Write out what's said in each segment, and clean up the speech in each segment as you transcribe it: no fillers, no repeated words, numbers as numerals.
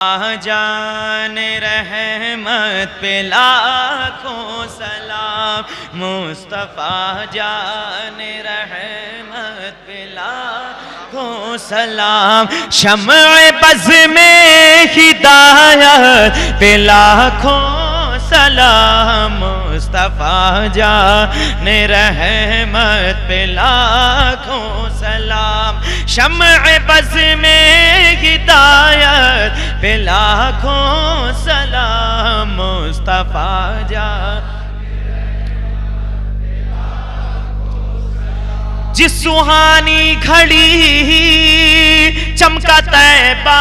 جان رحمت پہ لاکھوں سلام، مصطفیٰ جان رحمت پہ لاکھوں سلام، شمع بز میں ہدایت پہ لاکھوں سلام، مصطفیٰ جان رحمت پہ لاکھوں سلام، شمع بز میں ہدایت پہ لاکھوں سلام، مصطفیٰ جان جس سہانی گھڑی چمکا طیبہ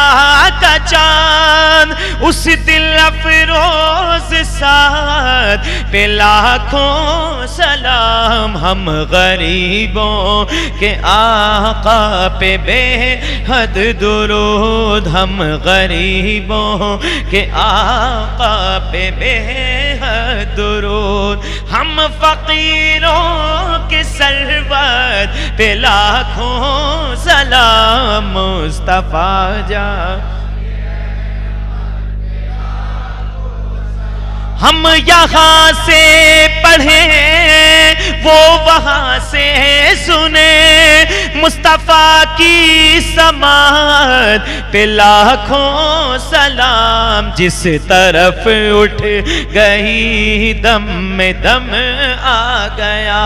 کا چاند، اس دل افروز ساتھ پہ لاکھوں سلام، ہم غریبوں کے آقا پہ بے حد درود، ہم غریبوں کے آقا پہ بے حد درود، ہم فقیروں کے سرور پہ لاکھوں سلام، مصطفیٰ جان ہم یہاں سے پڑھیں وہ وہاں سے سنیں، مصطفیٰ کی سماعت پہ لاکھوں سلام، جس طرف اٹھ گئی دم میں دم آ گیا،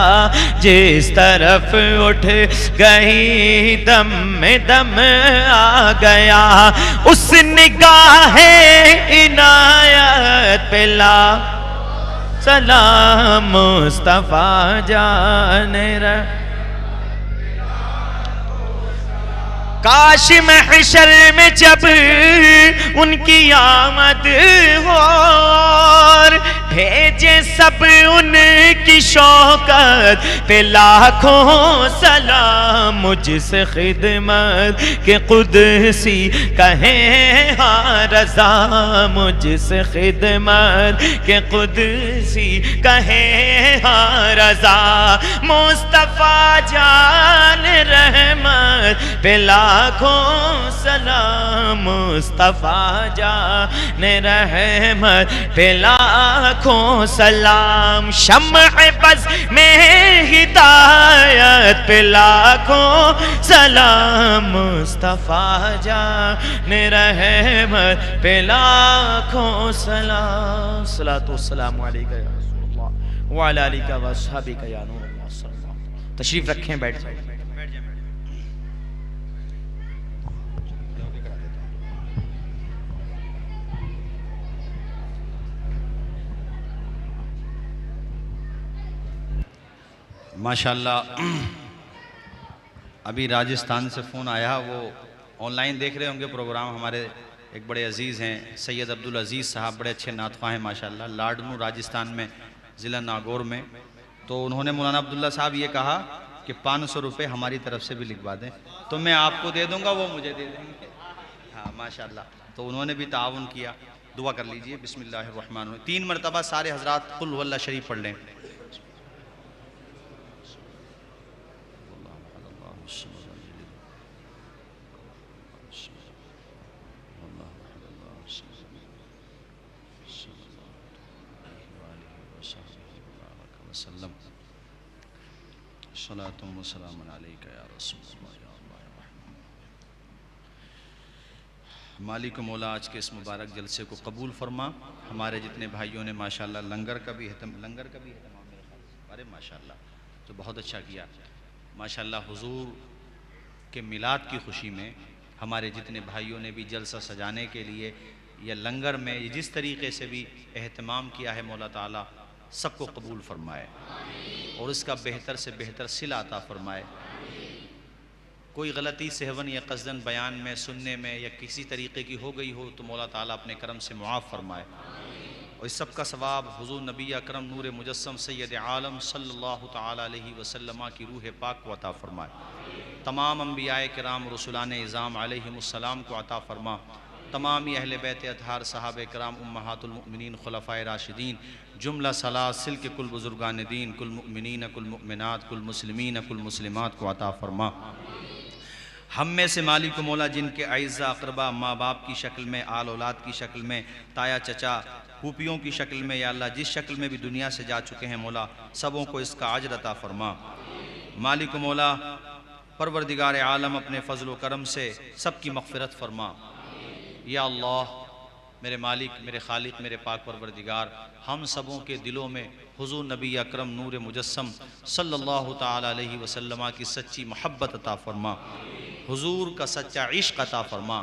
جس طرف اٹھ گئی دم میں دم آ گیا، اس نگاہ عنایت پہ سلام، مصطفیٰ جان کاش محشر میں جب ان کی آمد ہو، بھیجے سب ان کی شوکت پہ لاکھوں سلام، مجھ سے خدمت کے قدسی کہیں ہاں رضا، مجھ سے خدمت کے قدسی کہیں ہاں رضا، مصطفیٰ جان رحمت پہ لاکھوں سلام، مصطفیٰ جان رحمت پہ لاکھوں سلام، شمع بز میں ہدایت پہ لاکھوں سلام، مصطفیٰ جان رحمت پہ لاکھوں سلام، صلاۃ والسلام علیک یا رسول اللہ وعلی آلک و اصحابک یا نور اللہ صلی اللہ علیہ وسلم۔ تشریف رکھیں، بیٹھ جائیں۔ ماشاءاللہ ابھی راجستھان سے فون آیا، وہ آن لائن دیکھ رہے ہوں گے پروگرام، ہمارے ایک بڑے عزیز ہیں سید عبدالعزیز صاحب، بڑے اچھے نعت خواں ہیں ماشاءاللہ، لاڈنو راجستھان میں ضلع ناگور میں، تو انہوں نے مولانا عبداللہ صاحب یہ کہا کہ 500 روپے ہماری طرف سے بھی لکھوا دیں، تو میں آپ کو دے دوں گا، وہ مجھے دے دیں گے، ہاں ماشاءاللہ، تو انہوں نے بھی تعاون کیا، دعا کر لیجئے۔ بسم اللہ الرحمن الرحیم، 3 مرتبہ سارے حضرات قل هو اللہ شریف پڑھ لیں۔ صلاۃ و سلام علیک یا رسول اللہ یا اللہ۔ مالک و مولا آج کے اس مبارک جلسے کو قبول فرما، ہمارے جتنے بھائیوں نے ماشاءاللہ لنگر کا بھی اہتمام میرے خیال سے، ارے ماشاءاللہ تو بہت اچھا کیا ماشاءاللہ، حضور کے میلاد کی خوشی میں ہمارے جتنے بھائیوں نے بھی جلسہ سجانے کے لیے یا لنگر میں جس طریقے سے بھی اہتمام کیا ہے، مولا تعالیٰ سب کو قبول فرمائے اور اس کا بہتر سے بہتر صلہ عطا فرمائے۔ کوئی غلطی سہون یا قصدن بیان میں سننے میں یا کسی طریقے کی ہو گئی ہو تو مولا تعالیٰ اپنے کرم سے معاف فرمائے، اور اس سب کا ثواب حضور نبی اکرم نور مجسم سید عالم صلی اللہ تعالیٰ علیہ وسلم کی روح پاک کو عطا فرمائے، تمام انبیاء کرام رسولان اعظام علیہم السلام کو عطا فرما، تمامی اہل بیت اطہار صحابہ کرام امہات المؤمنین خلفائے راشدین جملہ سلاسل کے کل بزرگان دین، کل مؤمنین، کل مؤمنات، کل مسلمین، کل مسلمات کو عطا فرما۔ ہم میں سے مالک و مولا جن کے اعزا اقربا ماں باپ کی شکل میں، آل اولاد کی شکل میں، تایا چچا پھوپھیوں کی شکل میں، یا اللہ جس شکل میں بھی دنیا سے جا چکے ہیں مولا سبوں کو اس کا اجر عطا فرما۔ مالک و مولا پروردگار عالم اپنے فضل و کرم سے سب کی مغفرت فرما۔ یا اللہ میرے مالک، میرے خالق، میرے پاک پروردگار، ہم سبوں کے دلوں میں حضور نبی اکرم نور مجسم صلی اللہ تعالی علیہ وسلم کی سچی محبت عطا فرما، حضور کا سچا عشق عطا فرما،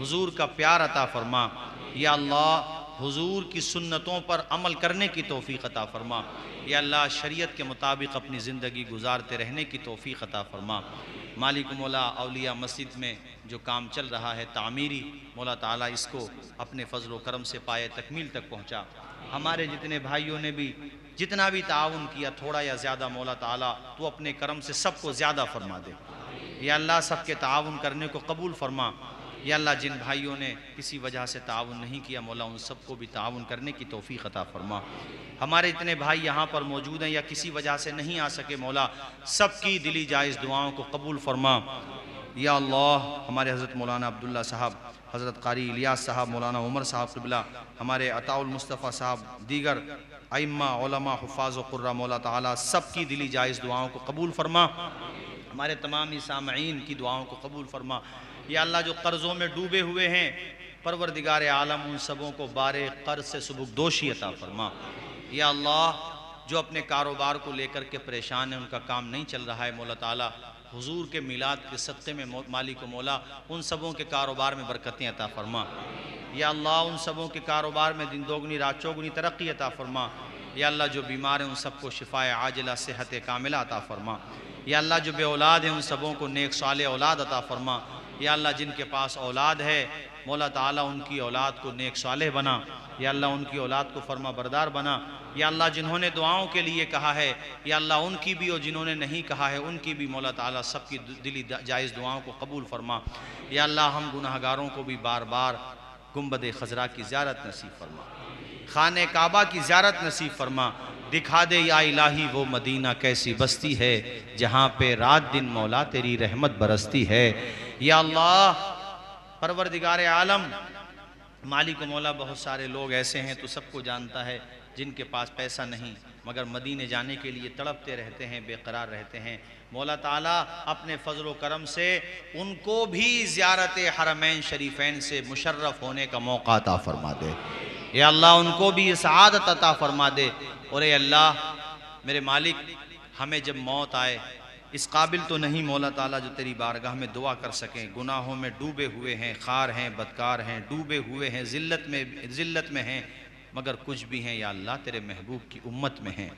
حضور کا پیار عطا فرما۔ یا اللہ حضور کی سنتوں پر عمل کرنے کی توفیق عطا فرما۔ یا اللہ شریعت کے مطابق اپنی زندگی گزارتے رہنے کی توفیق عطا فرما۔ مالک مولا اولیاء مسجد میں جو کام چل رہا ہے تعمیری، مولا تعالیٰ اس کو اپنے فضل و کرم سے پائے تکمیل تک پہنچا۔ ہمارے جتنے بھائیوں نے بھی جتنا بھی تعاون کیا تھوڑا یا زیادہ، مولا تعالیٰ تو اپنے کرم سے سب کو زیادہ فرما دے۔ یا اللہ سب کے تعاون کرنے کو قبول فرما۔ یا اللہ جن بھائیوں نے کسی وجہ سے تعاون نہیں کیا مولا ان سب کو بھی تعاون کرنے کی توفیق عطا فرما۔ ہمارے اتنے بھائی یہاں پر موجود ہیں یا کسی وجہ سے نہیں آ سکے مولا سب کی دلی جائز دعاؤں کو قبول فرما۔ یا اللہ ہمارے حضرت مولانا عبداللہ صاحب، حضرت قاری الیاس صاحب، مولانا عمر صاحب قبلہ، ہمارے عطاء المصطفیٰ صاحب، دیگر ائمہ علماء حفاظ و قرہ، مولا تعالیٰ سب کی دلی جائز دعاؤں کو قبول فرما۔ ہمارے تمامی سامعین کی دعاؤں کو قبول فرما۔ یا اللہ جو قرضوں میں ڈوبے ہوئے ہیں پروردگار عالم ان سبوں کو بارے قرض سے سبکدوشی عطا فرما۔ یا اللہ جو اپنے کاروبار کو لے کر کے پریشان ہیں ان کا کام نہیں چل رہا ہے مولا تعالیٰ حضور کے میلاد کے صدقے میں مالک و مولا ان سبوں کے کاروبار میں برکتیں عطا فرما۔ یا اللہ ان سبوں کے کاروبار میں دن دوگنی رات چوگنی ترقی عطا فرما۔ یا اللہ جو بیمار ہیں ان سب کو شفائے عاجلہ صحت کاملہ عطا فرما۔ یا اللہ جو بے اولاد ہیں ان سبوں کو نیک صالح اولاد عطا فرما۔ یا اللہ جن کے پاس اولاد ہے مولا تعالیٰ ان کی اولاد کو نیک صالح بنا۔ یا اللہ ان کی اولاد کو فرما بردار بنا۔ یا اللہ جنہوں نے دعاؤں کے لیے کہا ہے یا اللہ ان کی بھی اور جنہوں نے نہیں کہا ہے ان کی بھی مولا تعالیٰ سب کی دلی جائز دعاؤں کو قبول فرما۔ یا اللہ ہم گناہگاروں کو بھی بار بار گنبد خضرا کی زیارت نصیب فرما، خانہ کعبہ کی زیارت نصیب فرما۔ دکھا دے یا الہی وہ مدینہ کیسی بستی ہے جہاں پہ رات دن مولا تیری رحمت برستی ہے۔ یا اللہ پروردگار عالم مالک و مولا بہت سارے لوگ ایسے ہیں تو سب کو جانتا ہے جن کے پاس پیسہ نہیں مگر مدینے جانے کے لیے تڑپتے رہتے ہیں، بے قرار رہتے ہیں۔ مولا تعالیٰ اپنے فضل و کرم سے ان کو بھی زیارت حرمین شریفین سے مشرف ہونے کا موقع عطا فرما دے۔ یا اللہ ان کو بھی سعادت عطا فرما دے۔ اور اے اللہ میرے مالک ہمیں جب موت آئے اس قابل تو نہیں مولا تعالیٰ جو تیری بارگاہ میں دعا کر سکیں، گناہوں میں ڈوبے ہوئے ہیں، خار ہیں، بدکار ہیں، ڈوبے ہوئے ہیں، ذلت میں ہیں، مگر کچھ بھی ہیں یا اللہ تیرے محبوب کی امت میں ہیں،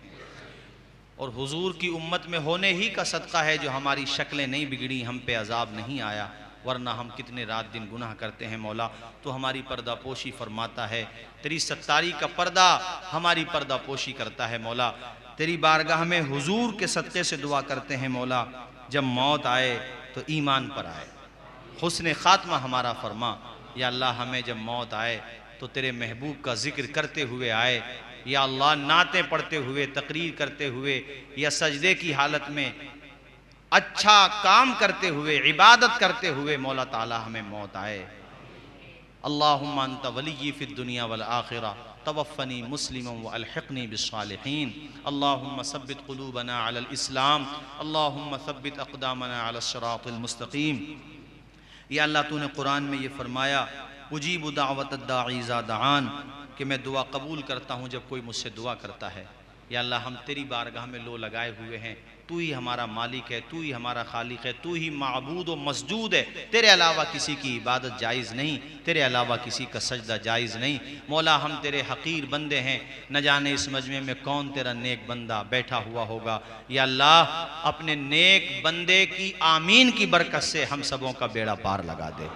اور حضور کی امت میں ہونے ہی کا صدقہ ہے جو ہماری شکلیں نہیں بگڑی، ہم پہ عذاب نہیں آیا، ورنہ ہم کتنے رات دن گناہ کرتے ہیں مولا تو ہماری پردہ پوشی فرماتا ہے، تیری ستاری کا پردہ ہماری پردہ پوشی کرتا ہے مولا۔ تیری بارگاہ میں حضور کے صدقے سے دعا کرتے ہیں مولا جب موت آئے تو ایمان پر آئے، حسن خاتمہ ہمارا فرما۔ یا اللہ ہمیں جب موت آئے تو تیرے محبوب کا ذکر کرتے ہوئے آئے، یا اللہ نعتیں پڑھتے ہوئے، تقریر کرتے ہوئے یا سجدے کی حالت میں اچھا کام کرتے ہوئے، عبادت کرتے ہوئے مولا تعالی ہمیں موت آئے۔ اللہم انت ولی فی الدنیا والآخرہ توفنی مسلما والحقنی بالصالحین، اللہم ثبت قلوبنا علی الاسلام، اللہم ثبت اقدامنا علی الصراط المستقیم۔ یا اللہ تو نے قرآن میں یہ فرمایا اجیب دعوت الداعی اذا دعان کہ میں دعا قبول کرتا ہوں جب کوئی مجھ سے دعا کرتا ہے۔ یا اللہ ہم تیری بارگاہ میں لو لگائے ہوئے ہیں، تو ہی ہمارا مالک ہے، تو ہی ہمارا خالق ہے، تو ہی معبود و مسجود ہے، تیرے علاوہ کسی کی عبادت جائز نہیں، تیرے علاوہ کسی کا سجدہ جائز نہیں۔ مولا ہم تیرے حقیر بندے ہیں، نہ جانے اس مجمع میں کون تیرا نیک بندہ بیٹھا ہوا ہوگا۔ یا اللہ اپنے نیک بندے کی آمین کی برکت سے ہم سبوں کا بیڑا پار لگا دے۔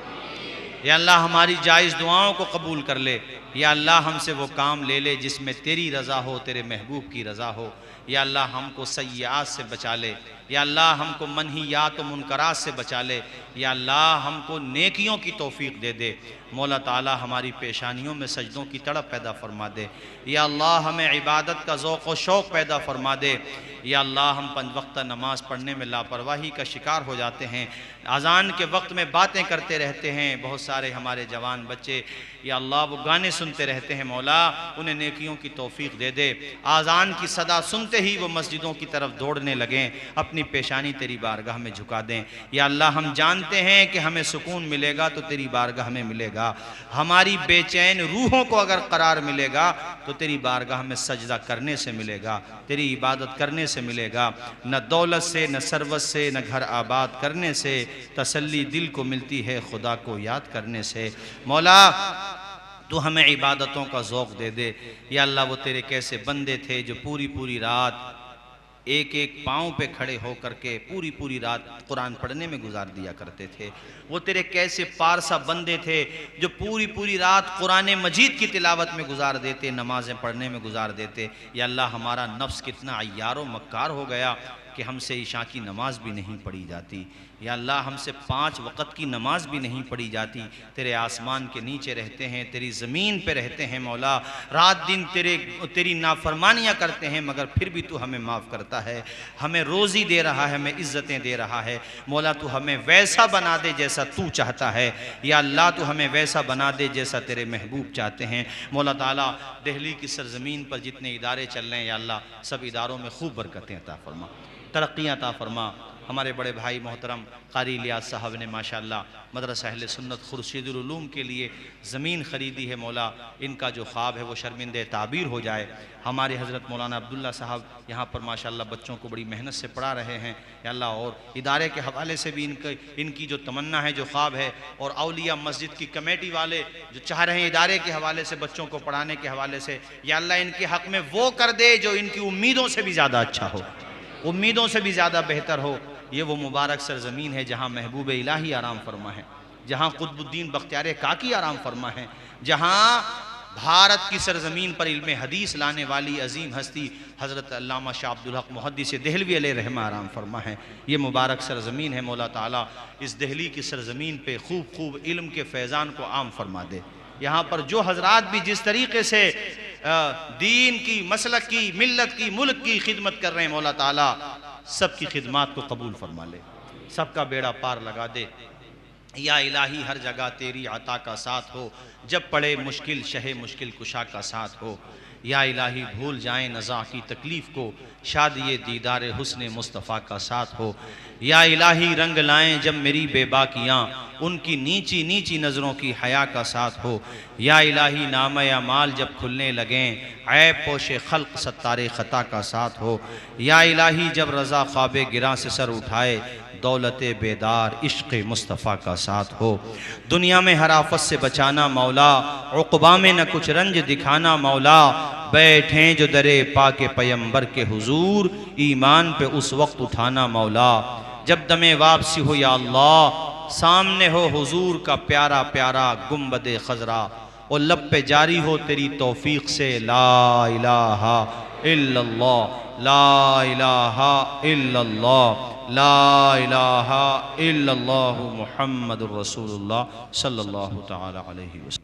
یا اللہ ہماری جائز دعاؤں کو قبول کر لے۔ یا اللہ ہم سے وہ کام لے لے جس میں تیری رضا ہو، تیرے محبوب کی رضا ہو۔ یا اللہ ہم کو سیئات سے بچا لے۔ یا اللہ ہم کو منہیات و منکرات سے بچا لے، یا اللہ ہم کو نیکیوں کی توفیق دے دے۔ مولا تعالی ہماری پیشانیوں میں سجدوں کی تڑپ پیدا فرما دے، یا اللہ ہمیں عبادت کا ذوق و شوق پیدا فرما دے۔ یا اللہ ہم 5 وقتہ نماز پڑھنے میں لاپرواہی کا شکار ہو جاتے ہیں، اذان کے وقت میں باتیں کرتے رہتے ہیں، بہت سارے ہمارے جوان بچے یا اللہ وہ گانے سنتے رہتے ہیں، مولا انہیں نیکیوں کی توفیق دے دے، اذان کی صدا سنتے ہی وہ مسجدوں کی طرف دوڑنے لگیں، اپنی پیشانی تیری بارگاہ میں جھکا دیں۔ یا اللہ ہم جانتے ہیں کہ ہمیں سکون ملے گا تو تیری بارگاہ میں ملے گا، ہماری بے چین روحوں کو اگر قرار ملے گا تو تیری بارگاہ میں سجدہ کرنے سے ملے گا، تیری عبادت کرنے سے ملے گا، نہ دولت سے، نہ ثروت سے، نہ گھر آباد کرنے سے، تسلی دل کو ملتی ہے خدا کو یاد کرنے سے۔ مولا تو ہمیں عبادتوں کا ذوق دے دے۔ یا اللہ وہ تیرے کیسے بندے تھے جو پوری رات ایک پاؤں پہ کھڑے ہو کر کے پوری رات قرآن پڑھنے میں گزار دیا کرتے تھے، وہ تیرے کیسے پارسا بندے تھے جو پوری رات قرآن مجید کی تلاوت میں گزار دیتے، نمازیں پڑھنے میں گزار دیتے۔ یا اللہ ہمارا نفس کتنا عیار و مکار ہو گیا کہ ہم سے عشاء کی نماز بھی نہیں پڑھی جاتی، یا اللہ ہم سے 5 وقت کی نماز بھی نہیں پڑھی جاتی۔ تیرے آسمان کے نیچے رہتے ہیں، تیری زمین پہ رہتے ہیں مولا، رات دن تیری نافرمانیاں کرتے ہیں، مگر پھر بھی تو ہمیں معاف کرتا ہے، ہمیں روزی دے رہا ہے، ہمیں عزتیں دے رہا ہے۔ مولا تو ہمیں ویسا بنا دے جیسا تو چاہتا ہے، یا اللہ تو ہمیں ویسا بنا دے جیسا تیرے محبوب چاہتے ہیں۔ مولا تعالیٰ دہلی کی سرزمین پر جتنے ادارے چل رہے ہیں یا اللہ سب اداروں میں خوب برکتیں عطا فرما، ترقیاں عطا فرما۔ ہمارے بڑے بھائی محترم قاری الیاس صاحب نے ماشاءاللہ مدرسہ اہل سنت خورشید العلوم کے لیے زمین خریدی ہے، مولا ان کا جو خواب ہے وہ شرمندہ تعبیر ہو جائے۔ ہمارے حضرت مولانا عبداللہ صاحب یہاں پر ماشاءاللہ بچوں کو بڑی محنت سے پڑھا رہے ہیں یا اللہ، اور ادارے کے حوالے سے بھی ان کی جو تمنا ہے، جو خواب ہے، اور اولیاء مسجد کی کمیٹی والے جو چاہ رہے ہیں ادارے کے حوالے سے بچوں کو پڑھانے کے حوالے سے، یا اللہ ان کے حق میں وہ کر دے جو ان کی امیدوں سے بھی زیادہ اچھا ہو، امیدوں سے بھی زیادہ بہتر ہو۔ یہ وہ مبارک سرزمین ہے جہاں محبوب الہی آرام فرما ہے، جہاں قطب الدین بختیار کاکی آرام فرما ہے، جہاں بھارت کی سرزمین پر علم حدیث لانے والی عظیم ہستی حضرت علامہ شاہ عبدالحق محدث دہلوی علیہ رحمہ آرام فرما ہے۔ یہ مبارک سرزمین ہے، مولا تعالیٰ اس دہلی کی سرزمین پہ خوب علم کے فیضان کو عام فرما دے۔ یہاں پر جو حضرات بھی جس طریقے سے دین کی، مسلک کی، ملت کی، ملک کی خدمت کر رہے ہیں، مولا تعالیٰ سب کی خدمات کو قبول فرما لے، سب کا بیڑا پار لگا دے۔ یا الہی ہر جگہ تیری عطا کا ساتھ ہو، جب پڑے مشکل شہ مشکل کشا کا ساتھ ہو۔ یا الہی بھول جائیں نزاع کی تکلیف کو، شادی دیدار حسن مصطفیٰ کا ساتھ ہو۔ یا الہی رنگ لائیں جب میری بے باکیاں، ان کی نیچی نظروں کی حیا کا ساتھ ہو۔ یا الہی نامہ اعمال جب کھلنے لگیں، عیب پوش خلق ستار خطا کا ساتھ ہو۔ یا الہی جب رضا خواب گراں سے سر اٹھائے، دولت بیدار عشق مصطفیٰ کا ساتھ ہو۔ دنیا میں ہر آفت سے بچانا مولا، عقبہ میں نہ کچھ رنج دکھانا مولا، بیٹھیں جو درے پاک پیمبر کے حضور، ایمان پہ اس وقت اٹھانا مولا۔ جب دم واپسی ہو یا اللہ، سامنے ہو حضور کا پیارا گنبد خضرا، اور لب پہ جاری ہو تیری توفیق سے لا الہ الا اللہ، لا الہ الا اللہ، لا الہ الا اللہ محمد الرسول اللہ صلی اللہ تعالی علیہ وسلم۔